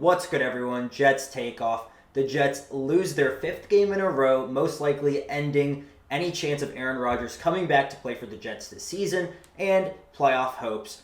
What's good, everyone? Jets take off. The Jets lose their fifth game in a row, most likely ending any chance of Aaron Rodgers coming back to play for the Jets this season and playoff hopes.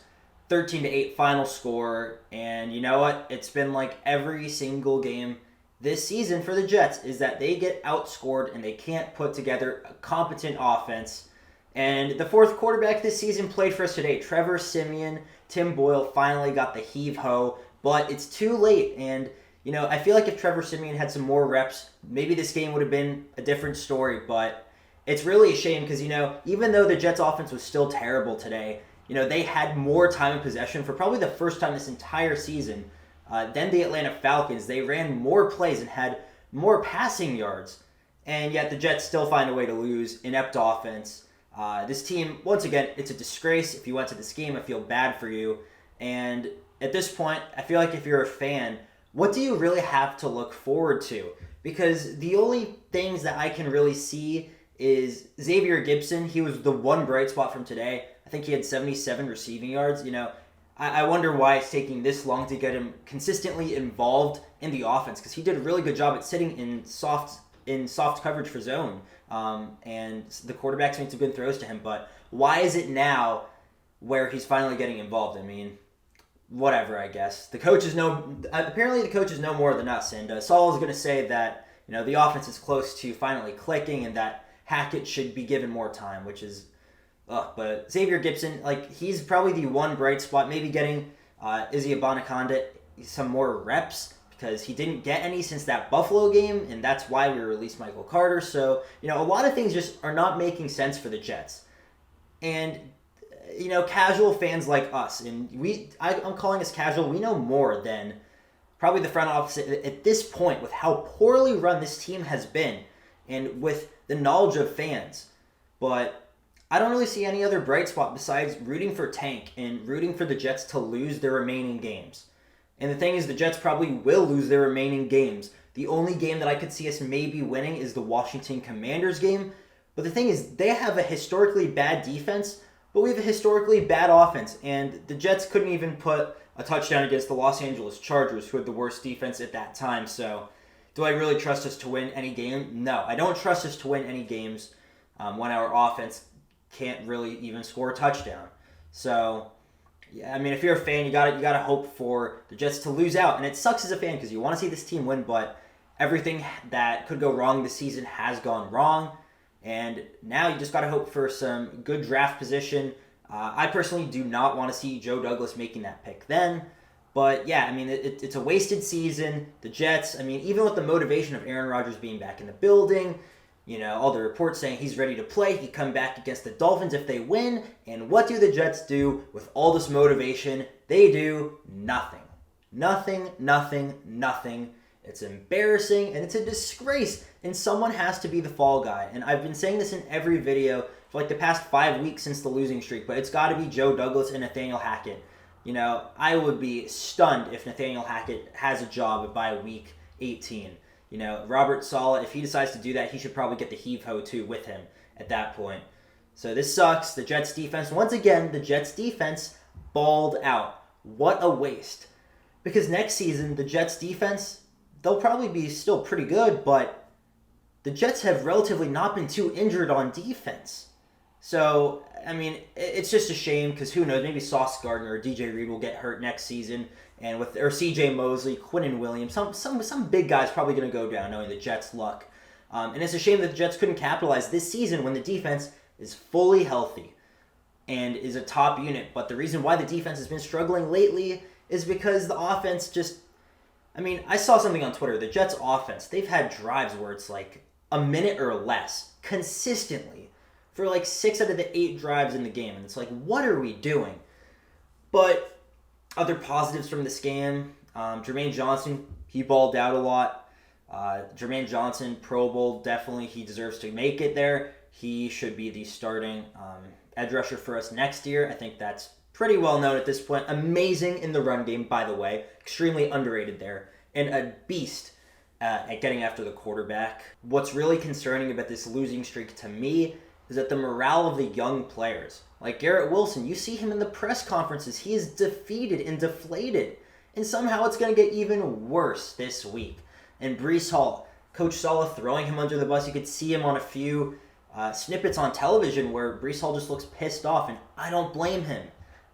13-8 final score, and you know what? It's been like every single game this season for the Jets is that they get outscored and they can't put together a competent offense. And the fourth quarterback this season played for us today, Trevor Siemian. Tim Boyle finally got the heave-ho, but it's too late. And, you know, I feel like if Trevor Siemian had some more reps, maybe this game would have been a different story. But it's really a shame because, you know, even though the Jets' offense was still terrible today, you know, they had more time in possession for probably the first time this entire season than the Atlanta Falcons. They ran more plays and had more passing yards. And yet the Jets still find a way to lose. Inept offense. This team, once again, it's a disgrace. If you went to this game, I feel bad for you. And at this point, I feel like if you're a fan, what do you really have to look forward to? Because the only things that I can really see is Xavier Gipson. He was the one bright spot from today. I think he had 77 receiving yards. You know, I wonder why it's taking this long to get him consistently involved in the offense, because he did a really good job at sitting in soft coverage for zone. And the quarterbacks made some good throws to him, but why is it now where he's finally getting involved? I mean, whatever, I guess. Apparently the coaches know more than us, and Saul is going to say that, you know, the offense is close to finally clicking and that Hackett should be given more time, which is, but Xavier Gipson, like, he's probably the one bright spot, maybe getting Izzy Abanikanda some more reps, because he didn't get any since that Buffalo game, and that's why we released Michael Carter. So, you know, a lot of things just are not making sense for the Jets. And, you know, casual fans like us, and I'm calling us casual, we know more than probably the front office at this point with how poorly run this team has been and with the knowledge of fans. But I don't really see any other bright spot besides rooting for Tank and rooting for the Jets to lose their remaining games. And the thing is, the Jets probably will lose their remaining games. The only game that I could see us maybe winning is the Washington Commanders game. But the thing is, they have a historically bad defense, but we have a historically bad offense. And the Jets couldn't even put a touchdown against the Los Angeles Chargers, who had the worst defense at that time. So, do I really trust us to win any game? No, I don't trust us to win any games when our offense can't really even score a touchdown. So, yeah, I mean, if you're a fan, you gotta hope for the Jets to lose out, and it sucks as a fan because you want to see this team win, but everything that could go wrong this season has gone wrong, and now you just gotta hope for some good draft position. I personally do not want to see Joe Douglas making that pick then, but yeah, I mean, it's a wasted season. The Jets, I mean, even with the motivation of Aaron Rodgers being back in the building, you know, all the reports saying he's ready to play. He come back against the Dolphins if they win. And what do the Jets do with all this motivation? They do nothing. Nothing, nothing, nothing. It's embarrassing and it's a disgrace. And someone has to be the fall guy. And I've been saying this in every video for like the past 5 weeks since the losing streak. But it's got to be Joe Douglas and Nathaniel Hackett. You know, I would be stunned if Nathaniel Hackett has a job by week 18. You know, Robert Saleh, if he decides to do that, he should probably get the heave-ho too with him at that point. So this sucks. The Jets defense, once again, the Jets defense balled out. What a waste. Because next season, the Jets defense, they'll probably be still pretty good, but the Jets have relatively not been too injured on defense. So, I mean, it's just a shame because who knows, maybe Sauce Gardner or DJ Reed will get hurt next season. And or CJ Mosley, Quinnen Williams, some big guys probably going to go down knowing the Jets' luck. And it's a shame that the Jets couldn't capitalize this season when the defense is fully healthy and is a top unit. But the reason why the defense has been struggling lately is because the offense just... I mean, I saw something on Twitter. The Jets' offense, they've had drives where it's like a minute or less consistently for like 6 out of the 8 drives in the game. And it's like, what are we doing? But... other positives from this game, Jermaine Johnson, he balled out a lot. Jermaine Johnson, Pro Bowl, definitely he deserves to make it there. He should be the starting edge rusher for us next year. I think that's pretty well known at this point. Amazing in the run game, by the way. Extremely underrated there. And a beast at getting after the quarterback. What's really concerning about this losing streak to me is that the morale of the young players, like Garrett Wilson, you see him in the press conferences. He is defeated and deflated. And somehow it's going to get even worse this week. And Breece Hall, Coach Saleh throwing him under the bus. You could see him on a few snippets on television where Breece Hall just looks pissed off, and I don't blame him.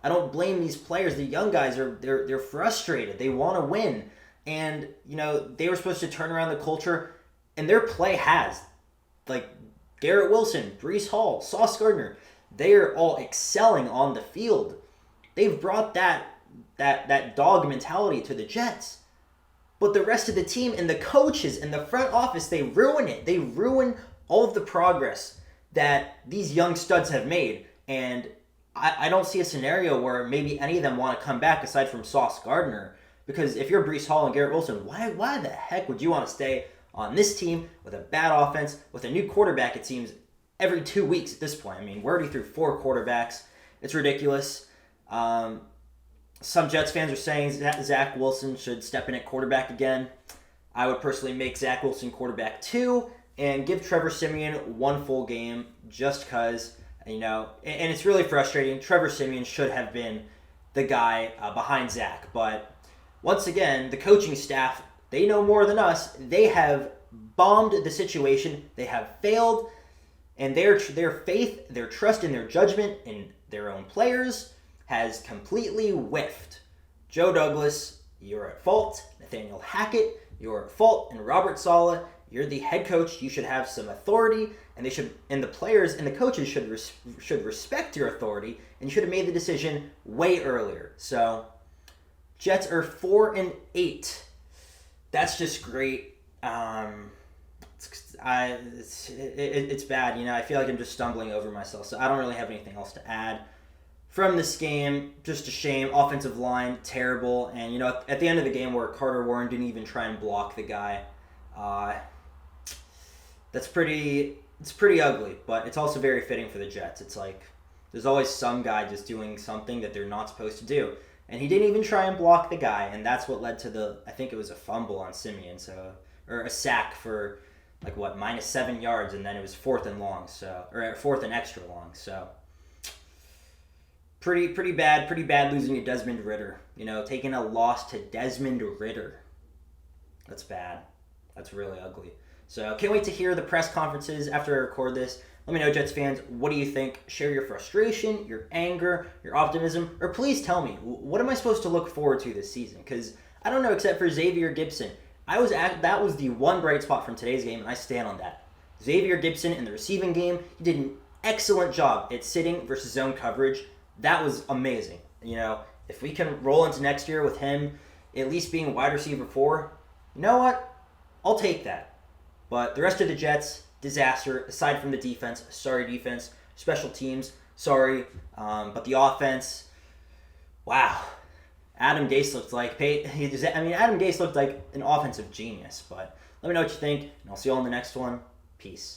I don't blame these players. The young guys they're frustrated. They want to win, and they were supposed to turn around the culture, and their play has, like Garrett Wilson, Breece Hall, Sauce Gardner. They are all excelling on the field. They've brought that dog mentality to the Jets. But the rest of the team and the coaches and the front office, they ruin it. They ruin all of the progress that these young studs have made. And I don't see a scenario where maybe any of them want to come back aside from Sauce Gardner. Because if you're Breece Hall and Garrett Wilson, why the heck would you want to stay on this team with a bad offense, with a new quarterback, it seems, every 2 weeks at this point? I mean, we're already through 4 quarterbacks. It's ridiculous. Some Jets fans are saying Zach Wilson should step in at quarterback again. I would personally make Zach Wilson quarterback 2 and give Trevor Siemian 1 full game just because, and it's really frustrating. Trevor Siemian should have been the guy behind Zach. But once again, the coaching staff, they know more than us. They have bombed the situation. They have failed. And their faith, their trust, and their judgment in their own players has completely whiffed. Joe Douglas, you're at fault. Nathaniel Hackett, you're at fault. And Robert Saleh, you're the head coach. You should have some authority, and the players and the coaches should respect your authority, and you should have made the decision way earlier. So, Jets are 4-8. That's just great. It's bad. I feel like I'm just stumbling over myself, so I don't really have anything else to add. From this game, just a shame. Offensive line, terrible. And, at the end of the game where Carter Warren didn't even try and block the guy, it's pretty ugly, but it's also very fitting for the Jets. It's like there's always some guy just doing something that they're not supposed to do. And he didn't even try and block the guy, and that's what led to I think it was a fumble on Siemian, or a sack for, -7 yards, and then it was 4th and long, or 4th and extra long, so... Pretty bad losing to Desmond Ridder. Taking a loss to Desmond Ridder. That's bad. That's really ugly. So can't wait to hear the press conferences after I record this. Let me know, Jets fans, what do you think? Share your frustration, your anger, your optimism, or please tell me, what am I supposed to look forward to this season? Because I don't know, except for Xavier Gibson. That was the one bright spot from today's game, and I stand on that. Xavier Gibson in the receiving game, he did an excellent job at sitting versus zone coverage. That was amazing. If we can roll into next year with him at least being wide receiver 4, you know what? I'll take that. But the rest of the Jets, disaster. Aside from the defense, sorry defense. Special teams, sorry. But the offense, wow. Adam Gase looked like Adam Gase looked like an offensive genius. But let me know what you think, and I'll see you all in the next one. Peace.